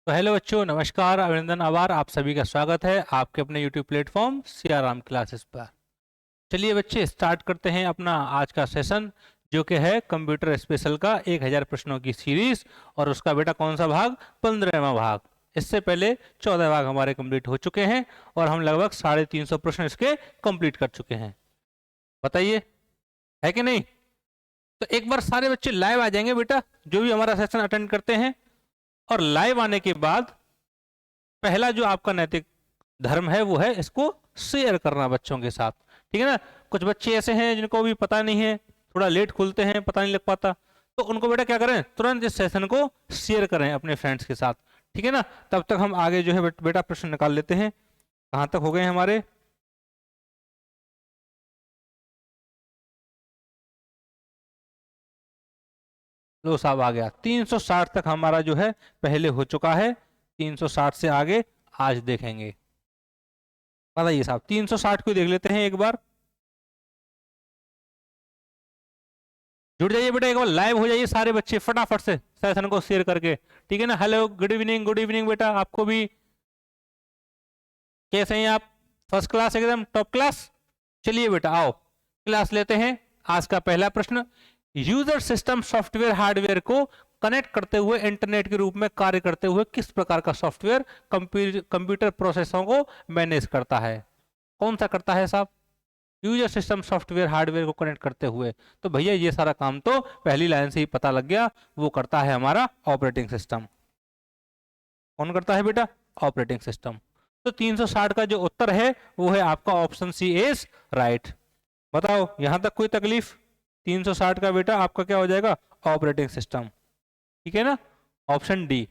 तो हेलो बच्चों, नमस्कार, अभिनंदन, आभार। आप सभी का स्वागत है आपके अपने यूट्यूब प्लेटफॉर्म सियाराम क्लासेस पर। चलिए बच्चे, स्टार्ट करते हैं अपना आज का सेशन, जो कि है कंप्यूटर स्पेशल का 1000 प्रश्नों की सीरीज। और उसका बेटा कौन सा भाग? 15वां भाग। इससे पहले 14 भाग हमारे कंप्लीट हो चुके हैं और हम लगभग 350 प्रश्न इसके कंप्लीट कर चुके हैं। बताइए, है कि नहीं? तो एक बार सारे बच्चे लाइव आ जाएंगे बेटा, जो भी हमारा सेशन अटेंड करते हैं। और लाइव आने के बाद पहला जो आपका नैतिक धर्म है वो है इसको शेयर करना बच्चों के साथ। ठीक है ना? कुछ बच्चे ऐसे हैं जिनको भी पता नहीं है, थोड़ा लेट खुलते हैं, पता नहीं लग पाता, तो उनको बेटा क्या करें, तुरंत इस सेशन को शेयर करें अपने फ्रेंड्स के साथ। ठीक है ना? तब तक हम आगे जो है बेटा प्रश्न निकाल लेते हैं। कहाँ तक हो गए हमारे? लो साहब, आ गया 360 तक हमारा जो है पहले हो चुका है। 360 से आगे आज देखेंगे। बताइए साहब, 360 को देख लेते हैं एक बार। जुड़ जाइए बेटा, एक बार लाइव हो जाइए सारे बच्चे फटाफट से सेशन को शेयर करके। ठीक है ना? Hello, good evening, good evening बेटा, आपको भी। कैसे हैं आप? फर्स्ट क्लास, एकदम टॉप क्लास। चलिए बेटा, आओ क्लास लेते हैं। आज का पहला प्रश्न, यूजर सिस्टम सॉफ्टवेयर हार्डवेयर को कनेक्ट करते हुए इंटरनेट के रूप में कार्य करते हुए किस प्रकार का सॉफ्टवेयर कंप्यूटर प्रोसेसों को मैनेज करता है? कौन सा करता है साहब? यूजर सिस्टम सॉफ्टवेयर हार्डवेयर को कनेक्ट करते हुए। तो भैया ये सारा काम तो पहली लाइन से ही पता लग गया, वो करता है हमारा ऑपरेटिंग सिस्टम। कौन करता है बेटा? Operating system. तो 360 का जो उत्तर है वो है आपका ऑप्शन सी इज राइट। बताओ, यहां तक कोई तकलीफ? 360 का बेटा आपका क्या हो जाएगा? Operating system. ठीक है ना? Option D.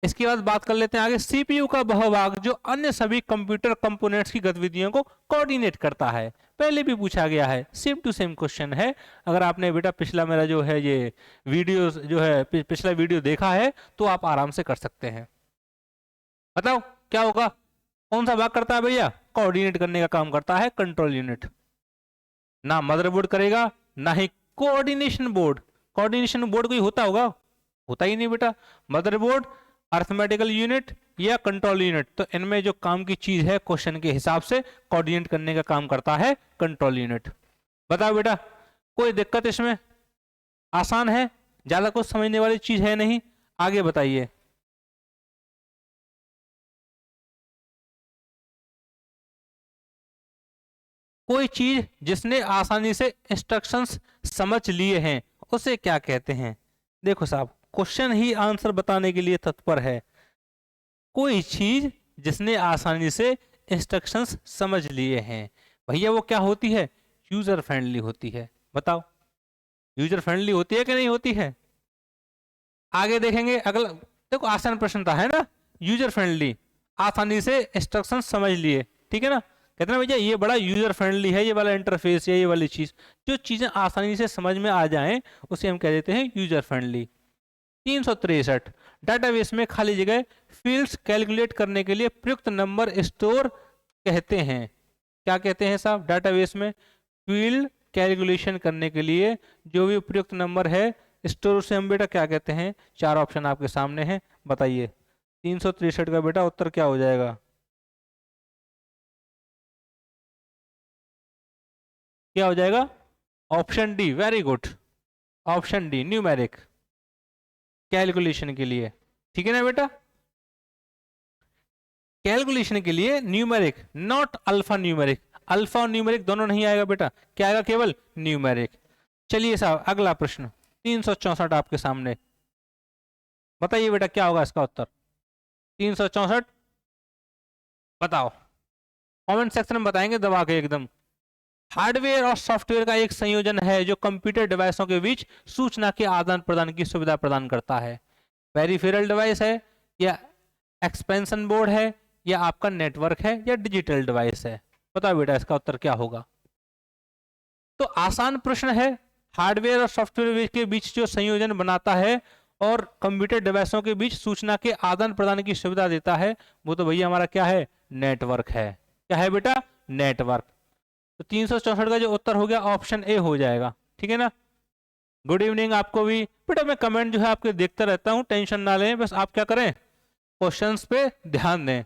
इसके बाद बात कर लेते हैं आगे, सीपीयू का वह भाग जो अन्य सभी कंप्यूटर कंपोनेंट्स की गतिविधियों को कोऑर्डिनेट करता है। पहले भी पूछा गया है, सेम टू सेम क्वेश्चन है। अगर आपने बेटा पिछला मेरा जो है ये वीडियो जो है पिछला वीडियो देखा है तो आप आराम से कर सकते हैं। बताओ क्या होगा? कौन सा भाग करता है भैया? कोऑर्डिनेट करने का काम करता है कंट्रोल यूनिट। ना मदरबोर्ड करेगा, ना ही कोऑर्डिनेशन बोर्ड। कोऑर्डिनेशन बोर्ड कोई होता होगा? होता ही नहीं बेटा। मदरबोर्ड, अर्थमेटिकल यूनिट या कंट्रोल यूनिट, तो इनमें जो काम की चीज है क्वेश्चन के हिसाब से कोऑर्डिनेट करने का काम करता है कंट्रोल यूनिट। बताओ बेटा, कोई दिक्कत इसमें? आसान है, ज्यादा कुछ समझने वाली चीज है नहीं। आगे बताइए। कोई चीज जिसने आसानी से इंस्ट्रक्शंस समझ लिए हैं उसे क्या कहते हैं? देखो साहब, क्वेश्चन ही आंसर बताने के लिए तत्पर है। कोई चीज जिसने आसानी से इंस्ट्रक्शंस समझ लिए हैं, भैया वो क्या होती है? यूजर फ्रेंडली होती है। बताओ, यूजर फ्रेंडली होती है कि नहीं होती है? आगे देखेंगे अगला। देखो आसान प्रश्न था, है ना? यूजर फ्रेंडली, आसानी से इंस्ट्रक्शंस समझ लिए। ठीक है ना? कहते ना भैया ये बड़ा यूजर फ्रेंडली है, ये वाला इंटरफेस या ये वाली चीज, जो चीजें आसानी से समझ में आ जाएं उसे हम कह देते हैं यूजर फ्रेंडली। 363, डाटाबेस में खाली जगह फील्ड्स कैलकुलेट करने के लिए प्रयुक्त नंबर स्टोर कहते हैं। क्या कहते हैं साहब? डाटाबेस में फील्ड कैलकुलेशन करने के लिए जो भी प्रयुक्त नंबर है स्टोर, से हम बेटा क्या कहते हैं? चार ऑप्शन आपके सामने हैं, बताइए। 363 का बेटा उत्तर क्या हो जाएगा? क्या हो जाएगा? Option D, very good. Option D, numeric, calculation के लिए। ठीक है ना बेटा? कैलकुलेशन के लिए numeric, not alpha numeric. Alpha और न्यूमेरिक दोनों नहीं आएगा बेटा, क्या आएगा? केवल न्यूमेरिक। चलिए साहब, अगला प्रश्न 364 आपके सामने। बताइए बेटा क्या होगा इसका उत्तर? 364 बताओ, कमेंट सेक्शन में बताएंगे दबा के एकदम। हार्डवेयर और सॉफ्टवेयर का एक संयोजन है जो कंप्यूटर डिवाइसों के बीच सूचना के आदान प्रदान की सुविधा प्रदान करता है। पेरिफेरल डिवाइस है, या एक्सपेंशन बोर्ड है, या आपका नेटवर्क है, या डिजिटल डिवाइस है? बताओ बेटा इसका उत्तर क्या होगा? तो आसान प्रश्न है। हार्डवेयर और सॉफ्टवेयर के बीच जो संयोजन बनाता है और कंप्यूटर डिवाइसों के बीच सूचना के आदान प्रदान की सुविधा देता है, वो तो भैया हमारा क्या है? नेटवर्क है। क्या है बेटा? नेटवर्क। तो 364 का जो उत्तर हो गया ऑप्शन ए हो जाएगा। ठीक है ना? गुड इवनिंग आपको भी बेटा। मैं कमेंट जो है आपके देखता रहता हूँ, टेंशन ना लें, बस आप क्या करें, क्वेश्चंस पे ध्यान दें।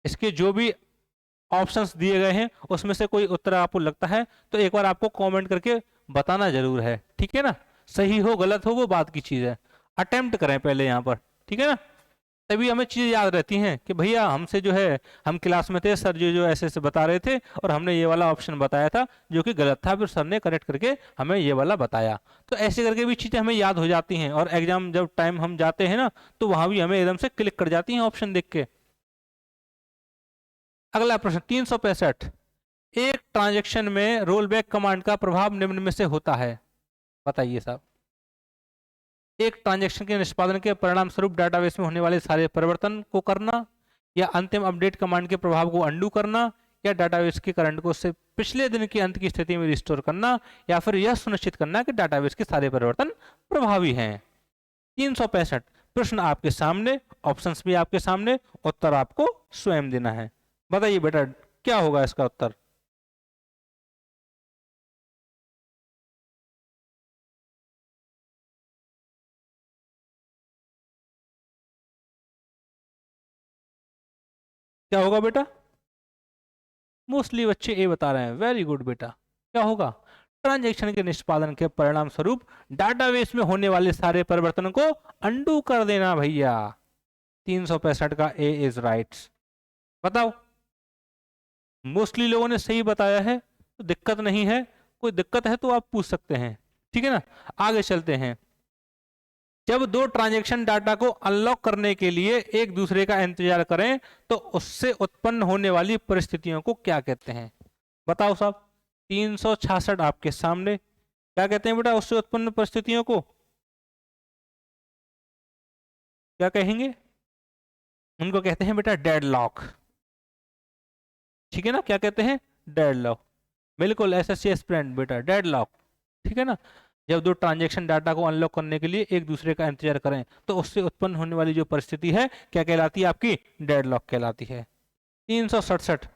इसके जो भी ऑप्शंस दिए गए हैं उसमें से कोई उत्तर आपको लगता है तो एक बार आपको कमेंट करके बताना जरूर है, ठीक है ना। सही हो गलत हो वो बात की चीज है, अटेम्प्ट करें पहले यहाँ पर, ठीक है ना। तभी हमें चीज याद रहती हैं कि भैया हमसे जो है, हम क्लास में थे, सर जो जो ऐसे ऐसे बता रहे थे और हमने ये वाला ऑप्शन बताया था जो कि गलत था, फिर सर ने करेक्ट करके हमें ये वाला बताया। तो ऐसे करके भी चीजें हमें याद हो जाती हैं और एग्जाम जब टाइम हम जाते हैं ना तो वहां भी हमें एकदम से क्लिक कर जाती हैं ऑप्शन देख के। अगला प्रश्न 365, एक ट्रांजैक्शन में रोल बैक कमांड का प्रभाव निम्न में से होता है, बताइए साहब। एक ट्रांजैक्शन के निष्पादन के परिणाम स्वरूप डाटाबेस में होने वाले सारे परिवर्तन को करना, या अंतिम अपडेट कमांड के प्रभाव को अंडू करना, या डाटाबेस के करंट को उससे पिछले दिन की अंत की स्थिति में रिस्टोर करना, या फिर यह सुनिश्चित करना कि डाटाबेस के सारे परिवर्तन प्रभावी हैं। 365 प्रश्न आपके सामने, ऑप्शंस भी आपके सामने, उत्तर आपको स्वयं देना है। बताइए बेटा क्या होगा इसका उत्तर। क्या होगा बेटा? मोस्टली बच्चे ए बता रहे हैं, वेरी गुड बेटा। क्या होगा? ट्रांजैक्शन के निष्पादन के परिणाम स्वरूप डाटाबेस में होने वाले सारे परिवर्तनों को अंडू कर देना भैया। 365 का ए इज राइट। बताओ, मोस्टली लोगों ने सही बताया है तो दिक्कत नहीं है, कोई दिक्कत है तो आप पूछ सकते हैं, ठीक है ना। आगे चलते हैं। जब दो ट्रांजैक्शन डाटा को अनलॉक करने के लिए एक दूसरे का इंतजार करें तो उससे उत्पन्न होने वाली परिस्थितियों को क्या कहते हैं? बताओ साहब। 366 आपके सामने, क्या कहते हैं बेटा उससे उत्पन्न परिस्थितियों को? क्या कहेंगे? उनको कहते हैं बेटा डेडलॉक, ठीक है ना। क्या कहते हैं? डेडलॉक। बिल्कुल एसएससी एस्पिरेंट बेटा, डेडलॉक, ठीक है ना। जब दो ट्रांजैक्शन डाटा को अनलॉक करने के लिए एक दूसरे का इंतजार करें तो उससे उत्पन्न होने वाली जो परिस्थिति है क्या कहलाती है? आपकी डेडलॉक कहलाती है। 367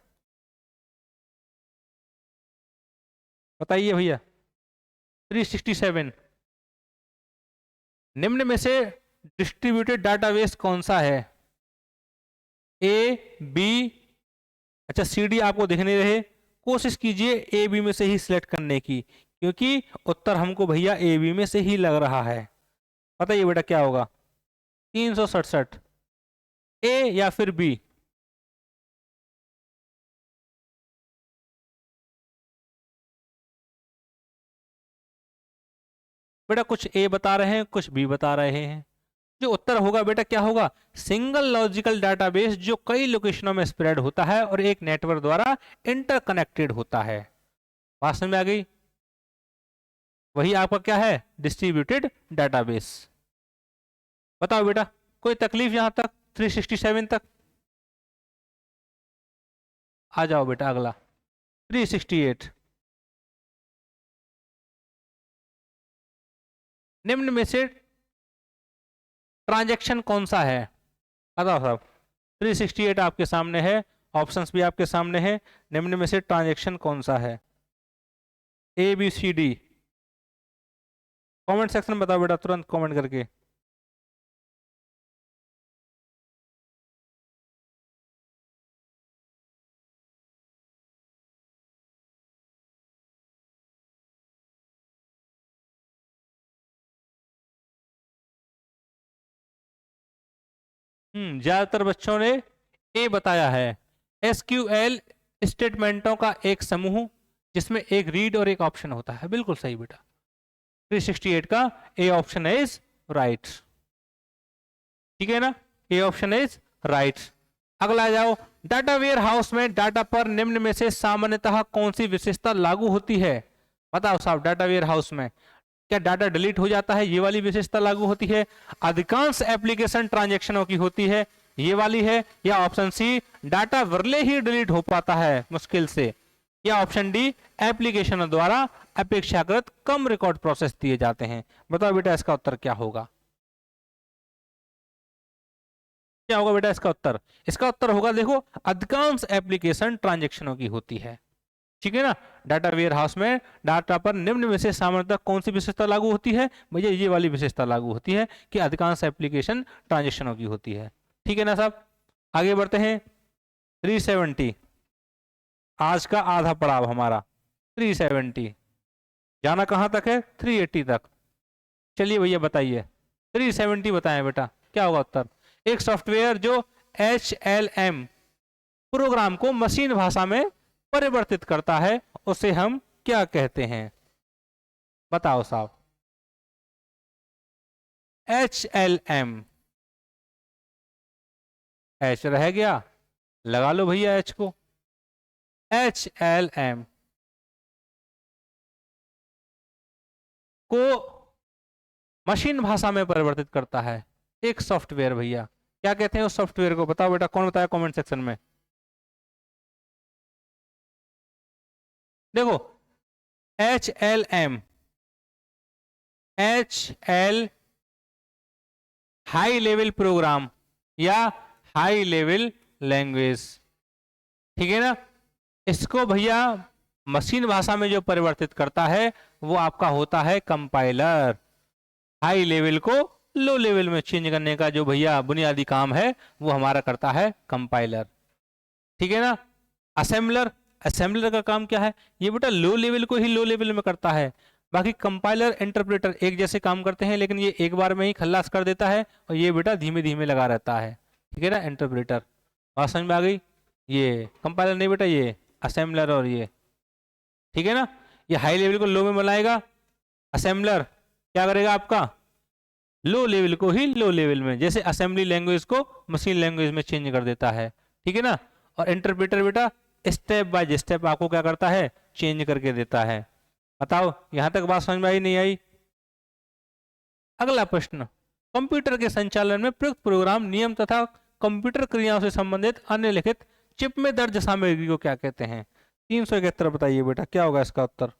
बताइए भैया। 367 निम्न में से डिस्ट्रीब्यूटेड डाटाबेस कौन सा है? ए, बी, अच्छा सी डी आपको दिख नहीं रहे, कोशिश कीजिए ए बी में से ही सिलेक्ट करने की, क्योंकि उत्तर हमको भैया ए बी में से ही लग रहा है। बताइए बेटा क्या होगा? 367 ए या फिर बी? बेटा कुछ ए बता रहे हैं, कुछ बी बता रहे हैं। जो उत्तर होगा बेटा क्या होगा? सिंगल लॉजिकल डाटाबेस जो कई लोकेशनों में स्प्रेड होता है और एक नेटवर्क द्वारा इंटरकनेक्टेड होता है। बात समझ में आ गई? वही आपका क्या है? Distributed database. बताओ बेटा कोई तकलीफ यहां तक 367 तक? आ जाओ बेटा अगला 368। निम्न में से ट्रांजैक्शन कौन सा है? बताओ साहब। 368 आपके सामने है, ऑप्शंस भी आपके सामने है। निम्न में से ट्रांजैक्शन कौन सा है? A B C D? Comment section में बताओ बेटा, तुरंत कमेंट करके। ज्यादातर बच्चों ने ए बताया है। एसक्यूएल स्टेटमेंटों का एक समूह जिसमें एक रीड और एक ऑप्शन होता है, बिल्कुल सही बेटा। 368 का ए ऑप्शन इज राइट, ठीक है ना। A option is right. अगला आ जाओ। डाटा वेयर हाउस में डाटा पर निम्न में से सामान्यतः कौन सी विशेषता लागू होती है? बताओ साहब। डाटा वेयर हाउस में क्या डाटा डिलीट हो जाता है, ये वाली विशेषता लागू होती है? अधिकांश एप्लीकेशन ट्रांजैक्शनों की होती है, ये वाली है? या ऑप्शन सी डाटा वर्ले ही डिलीट हो पाता है मुश्किल से? या ऑप्शन डी एप्लीकेशनों द्वारा अपेक्षाकृत कम रिकॉर्ड प्रोसेस दिए जाते हैं? बताओ बेटा इसका उत्तर क्या होगा? क्या होगा बेटा इसका उत्तर? इसका उत्तर होगा देखो, अधिकांश एप्लीकेशन ट्रांजैक्शनों की होती है, ठीक है ना। डाटा वेयर हाउस में डाटा पर निम्न में से सामान्यतः कौन सी विशेषता लागू होती है? भैया ये वाली विशेषता लागू होती है कि अधिकांश एप्लीकेशन ट्रांजैक्शनों की होती है। ठीक है ना साहब। आगे बढ़ते हैं। 370 आज का आधा पड़ाव हमारा। 370 जाना कहां तक है? 380 तक। चलिए भैया बताइए 370 बताएं बेटा क्या होगा उत्तर। एक सॉफ्टवेयर जो HLM प्रोग्राम को मशीन भाषा में परिवर्तित करता है उसे हम क्या कहते हैं? बताओ साहब। HLM, एच रह गया, लगा लो भैया एच को। HLM को मशीन भाषा में परिवर्तित करता है एक सॉफ्टवेयर। भैया क्या कहते हैं उस सॉफ्टवेयर को? बताओ बेटा, कौन बताया कमेंट सेक्शन में। देखो HLM, HL high level program या हाई लेवल लैंग्वेज, ठीक है ना। इसको भैया मशीन भाषा में जो परिवर्तित करता है वो आपका होता है कंपाइलर। हाई लेवल को लो लेवल में चेंज करने का जो भैया बुनियादी काम है वो हमारा करता है कंपाइलर, ठीक है ना। असेंबलर, असेंबलर का काम क्या है? ये बेटा लो लेवल को ही लो लेवल में करता है। बाकी कंपाइलर इंटरप्रेटर एक जैसे काम करते हैं, लेकिन ये एक बार में ही खल्लास कर देता है और ये बेटा धीमे धीमे लगा रहता है, ठीक है ना। इंटरप्रेटर बात समझ में आ गई। ये कंपाइलर नहीं बेटा, ये असेंबलर और ये, ठीक है ना। ये हाई लेवल को लो में बनाएगा, असेंबलर क्या करेगा आपका लो लेवल को ही लो लेवल में, जैसे असेंबली लैंग्वेज को मशीन लैंग्वेज में चेंज कर देता है, ठीक है ना। और इंटरप्रेटर बेटा स्टेप बाय स्टेप आपको क्या करता है? चेंज करके देता है। बताओ यहां तक बात समझ में आई नहीं आई? अगला प्रश्न, कंप्यूटर के संचालन में प्रयुक्त प्रोग्राम नियम तथा कंप्यूटर क्रियाओं से संबंधित अन्य लिखित चिप में दर्ज सामग्री को क्या कहते हैं? 371 बताइए बेटा क्या होगा इसका उत्तर।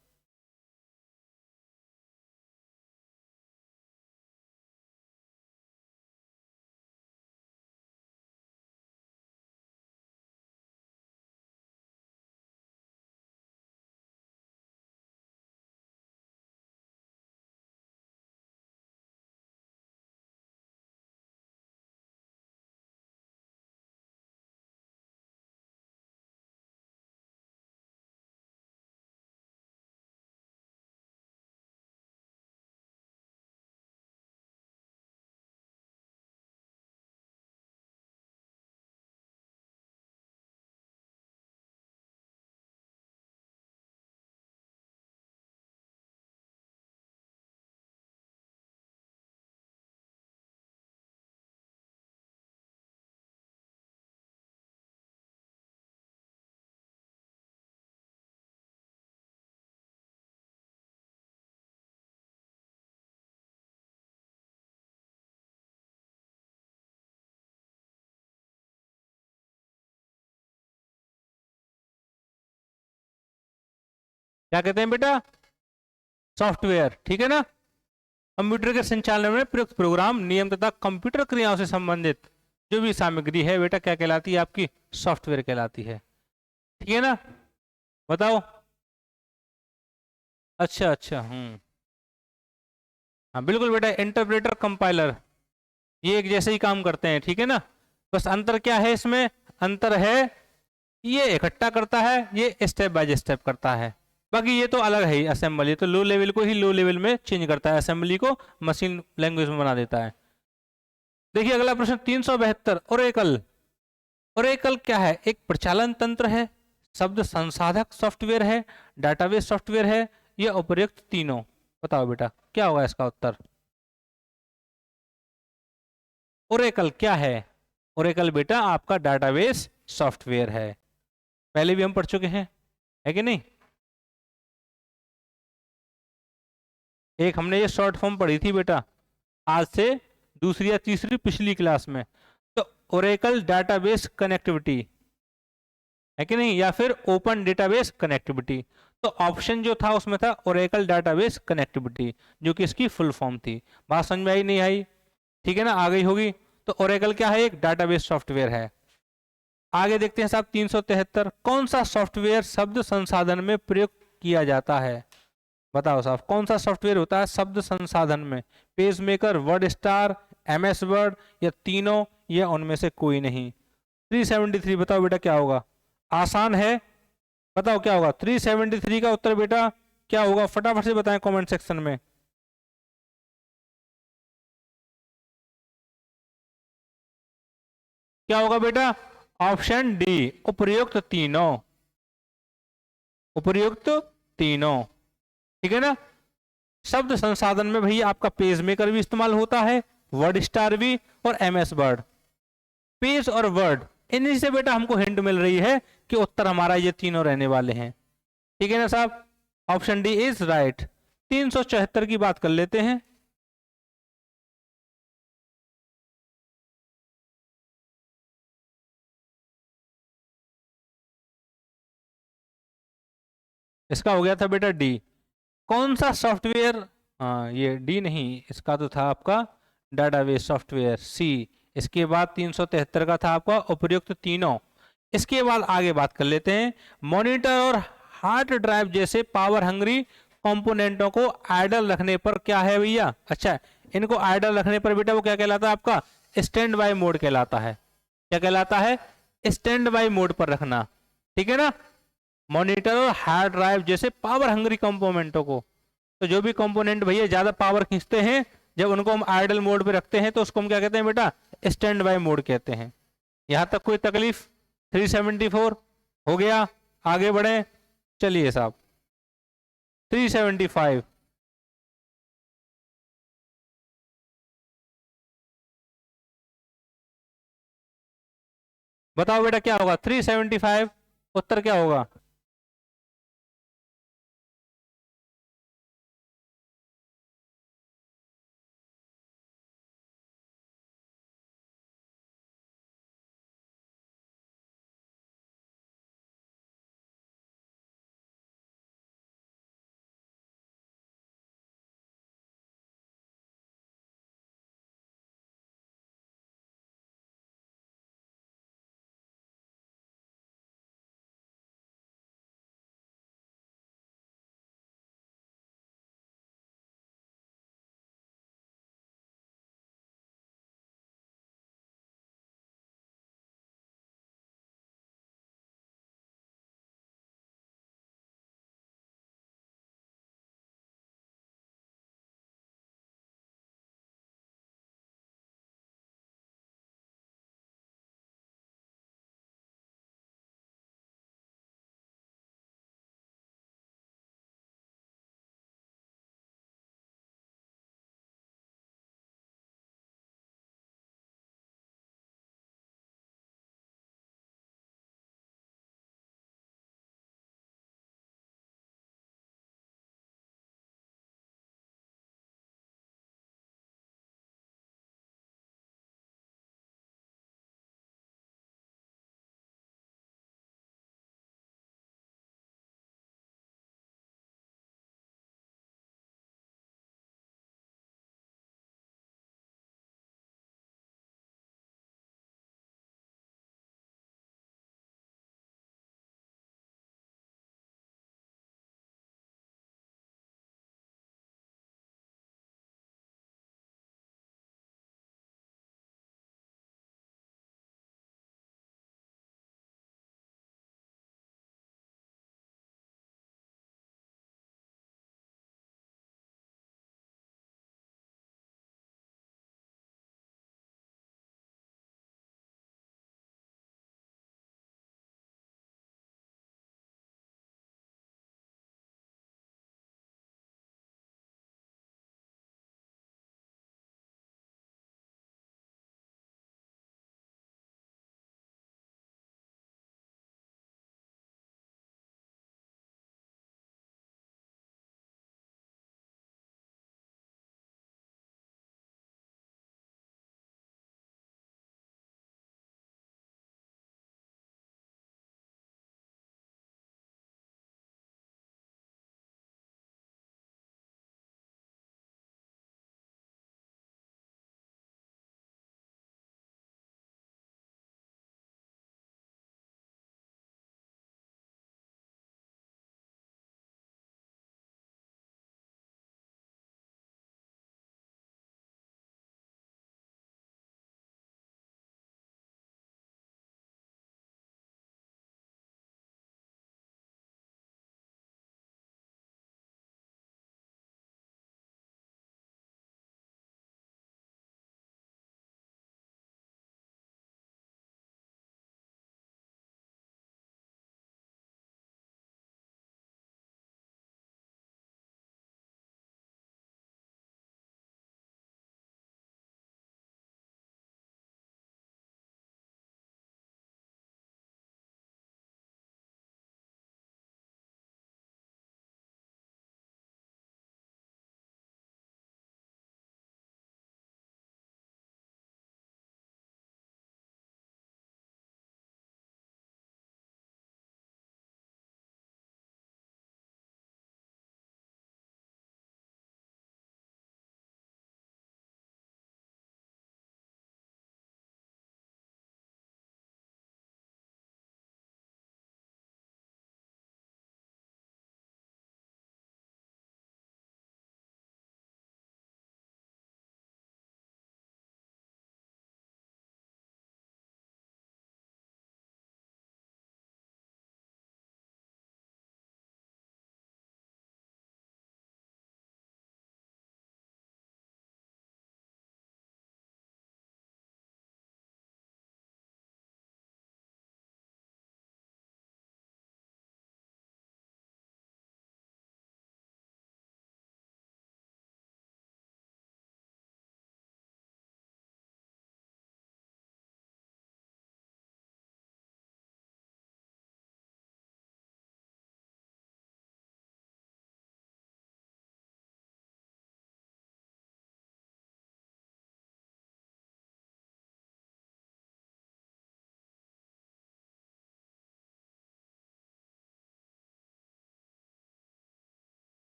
क्या कहते हैं बेटा? सॉफ्टवेयर, ठीक है ना। कंप्यूटर के संचालन में प्रयुक्त प्रोग्राम नियम तथा कंप्यूटर क्रियाओं से संबंधित जो भी सामग्री है बेटा क्या कहलाती है? आपकी सॉफ्टवेयर कहलाती है, ठीक है ना। बताओ। अच्छा अच्छा, हाँ बिल्कुल बेटा, इंटरप्रेटर कंपाइलर ये एक जैसे ही काम करते हैं, ठीक है ना। बस अंतर क्या है इसमें? अंतर है ये इकट्ठा करता है, ये स्टेप बाय स्टेप करता है। बाकी ये तो अलग है ही, असेंबली तो लो लेवल को ही लो लेवल में चेंज करता है, असेंबली को मशीन लैंग्वेज में बना देता है। देखिए अगला प्रश्न 372, ओरेकल। ओरेकल क्या है? एक प्रचालन तंत्र है, शब्द संसाधक सॉफ्टवेयर है, डाटाबेस सॉफ्टवेयर है, या उपर्युक्त तीनों? बताओ बेटा क्या होगा इसका उत्तर। ओरेकल क्या है? ओरेकल बेटा आपका डाटाबेस सॉफ्टवेयर है, पहले भी हम पढ़ चुके हैं, है कि नहीं। एक हमने ये शॉर्ट फॉर्म पढ़ी थी बेटा आज से दूसरी या तीसरी पिछली क्लास में। तो ओरेकल डाटाबेस कनेक्टिविटी है कि नहीं, या फिर ओपन डेटाबेस कनेक्टिविटी। तो ऑप्शन जो था उसमें था ओरेकल डाटाबेस कनेक्टिविटी, जो कि इसकी फुल फॉर्म थी। बात समझ में आई नहीं आई? ठीक है ना, आ गई होगी। तो ओरेकल क्या है? एक डाटाबेस सॉफ्टवेयर है। आगे देखते हैं साहब 373, कौन सा सॉफ्टवेयर शब्द संसाधन में प्रयुक्त किया जाता है? बताओ साहब कौन सा सॉफ्टवेयर होता है शब्द संसाधन में? Page maker, word star, MS word, या तीनों, या उनमें से कोई नहीं। 373 बताओ बेटा क्या होगा, आसान है, बताओ क्या होगा 373 का उत्तर बेटा क्या होगा, फटाफट से बताएं कमेंट सेक्शन में। क्या होगा बेटा, ऑप्शन डी, उपर्युक्त तीनों, उपर्युक्त तीनों, ठीक है ना। शब्द संसाधन में भैया आपका पेज मेकर भी इस्तेमाल होता है, वर्ड स्टार भी, और एमएस वर्ड। पेज और वर्ड, इन्हीं से बेटा हमको हिंट मिल रही है कि उत्तर हमारा ये तीनों रहने वाले हैं, ठीक है ना साहब। Option D is right. 374 की बात कर लेते हैं। इसका हो गया था बेटा डी। कौन सा सॉफ्टवेयर, हाँ ये डी नहीं, इसका तो था आपका डाटाबेस सॉफ्टवेयर सी। इसके बाद 373 का था आपका उपर्युक्त तीनों। इसके बाद आगे बात कर लेते हैं, मॉनिटर और हार्ड ड्राइव जैसे पावर हंग्री कंपोनेंटों को आइडल रखने पर क्या है भैया, अच्छा इनको आइडल रखने पर बेटा वो क्या कहलाता है आपका, स्टैंड बाय मोड कहलाता है। क्या कहलाता है, स्टैंड बाय मोड पर रखना, ठीक है ना। मॉनिटर और हार्ड ड्राइव जैसे पावर हंग्री कंपोनेंटों को, तो जो भी कंपोनेंट भैया ज्यादा पावर खींचते हैं, जब उनको हम आइडल मोड पे रखते हैं तो उसको हम क्या कहते हैं बेटा, स्टैंड बाय मोड कहते हैं। यहां तक कोई तकलीफ, 374 हो गया, आगे बढ़े, चलिए साहब 375। बताओ बेटा क्या होगा 375, उत्तर क्या होगा।